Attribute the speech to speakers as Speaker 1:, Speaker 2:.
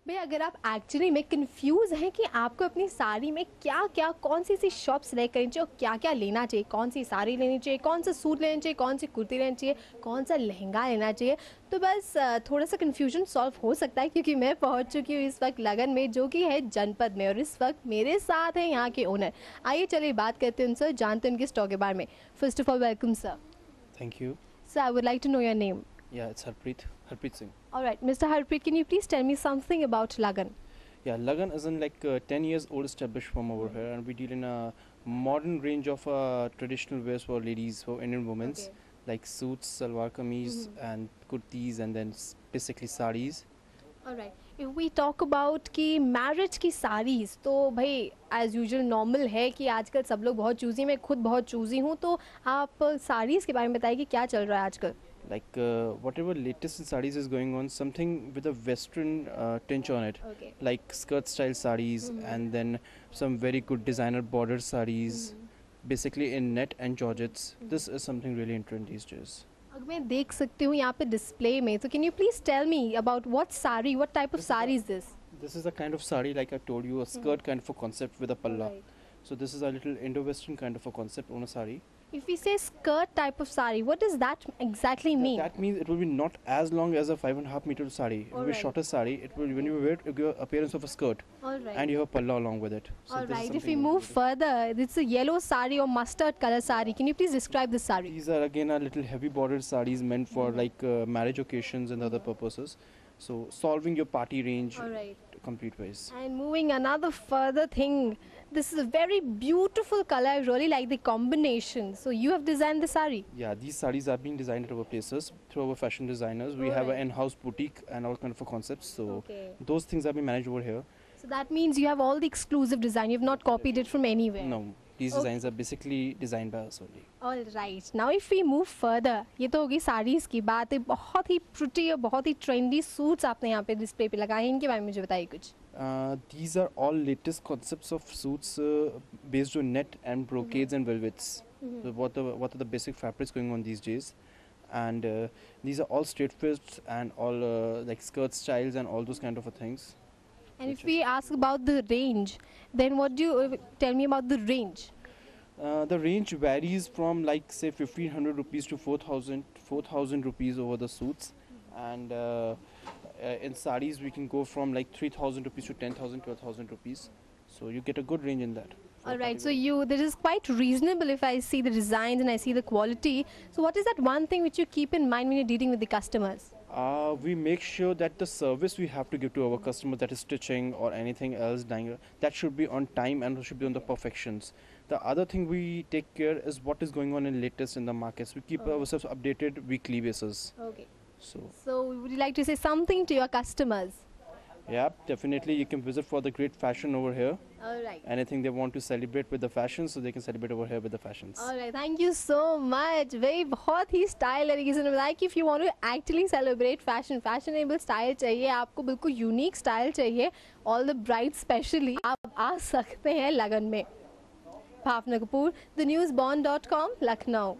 Speaker 1: भाई अगर आप एक्चुअली में कंफ्यूज हैं कि आपको अपनी साड़ी में क्या क्या कौन सी शॉप सेलेक्ट करनी चाहिए और क्या क्या लेना चाहिए, कौन सी साड़ी लेनी चाहिए, कौन सा सूट लेना चाहिए, कौन सी कुर्ती लेनी चाहिए, कौन सा लहंगा लेना चाहिए, तो बस थोड़ा सा कन्फ्यूजन सॉल्व हो सकता है क्योंकि मैं पहुंच चुकी हूँ इस वक्त लगन में जो कि है जनपद में और इस वक्त मेरे साथ हैं यहाँ के ओनर। आइए चलिए बात करते हैं उनसे, जानते हैं उनके स्टॉक के बारे में। First of all welcome sir.
Speaker 2: Thank you.
Speaker 1: Sir I would like to know your name.
Speaker 2: Yeah, it's Harpreet Singh.
Speaker 1: All right, Mr. Harpreet, can you please tell me something about Lagan?
Speaker 2: Yeah, Lagan is in like 10 years old established firm over here, and we deal in a modern range of traditional wears for ladies, for Indian women, like suits, salwar kameez, and kurtis, and then basically sarees.
Speaker 1: Alright, if we talk about कि marriage की साड़ीज़ तो भाई as usual normal है कि आजकल सब लोग बहुत चूज़ी, मैं खुद बहुत चूज़ी हूँ, तो आप साड़ीज़ के बारे में बताइए कि क्या चल रहा है आजकल।
Speaker 2: Like whatever latest in sarees is going on, something with a western tinge on it, like skirt style sarees, and then some very good designer border sarees, basically in net and georgettes. This is something really in trend these days.
Speaker 1: अगर मैं देख सकती हूँ यहाँ पे display में, तो can you please tell me about what sari, what type of sari is this?
Speaker 2: This is a kind of sari, like I told you, a skirt kind of a concept with a palla. So this is a little Indo-Western kind of a concept on a sari.
Speaker 1: If we say skirt type of sari, what does that exactly mean?
Speaker 2: That means it will be not as long as a 5.5 meter sari. It will be shorter sari. It will, when you wear it, give appearance of a skirt. And you have palla along with it. So
Speaker 1: Alright, if we move further, it's a yellow sari or mustard color sari. Can you please describe this sari?
Speaker 2: These are again a little heavy bordered saris meant for like marriage occasions and other purposes. So solving your party range complete ways.
Speaker 1: And moving another further thing, this is a very beautiful color. I really like the combination. So you have designed the sari?
Speaker 2: Yeah, these saris are being designed at our places through our fashion designers. We have an in-house boutique and all kind of a concepts. So those things are being managed over here.
Speaker 1: So that means you have all the exclusive design. You have not copied it from anywhere.
Speaker 2: No, these designs are basically designed by us only.
Speaker 1: All right. Now if we move further, ये तो होगी साड़ीज़ की बात है। बहुत ही pretty और बहुत ही trendy suits आपने यहाँ पे डिस्प्ले पे लगाए हैं, इनके बारे में मुझे बताइए कुछ।
Speaker 2: These are all latest concepts of suits based on net and brocades and velvets. So what are the basic fabrics going on these days? And these are all straight fits and all like skirt styles and all those kind of things.
Speaker 1: And if we ask about the range, then what do you tell me about the range?
Speaker 2: The range varies from like say 1500 rupees to 4000 rupees over the suits, and in sarees we can go from like 3000 rupees to 10,000, 12,000 rupees. So you get a good range in that.
Speaker 1: Alright, so this is quite reasonable if I see the designs and I see the quality. So what is that one thing which you keep in mind when you're dealing with the customers?
Speaker 2: We make sure that the service we have to give to our customer, that is stitching or anything else, that should be on time and should be on the perfections. The other thing we take care is what is going on in latest in the markets. We keep ourselves updated weekly basis.
Speaker 1: Okay.
Speaker 2: So
Speaker 1: would you like to say something to your customers?
Speaker 2: Yeah, definitely you can visit for the great fashion over here.
Speaker 1: Alright.
Speaker 2: Anything they want to celebrate with the fashion, so they can celebrate over here with the fashions.
Speaker 1: Alright, thank you so much. भाई बहुत ही style तरीके से बताया कि if you want to actually celebrate fashion, fashionable style चाहिए आपको, बिल्कुल unique style चाहिए, all the brides specially, आप आ सकते हैं लगन में। भावना कपूर, thenewsbond.com, लखनऊ।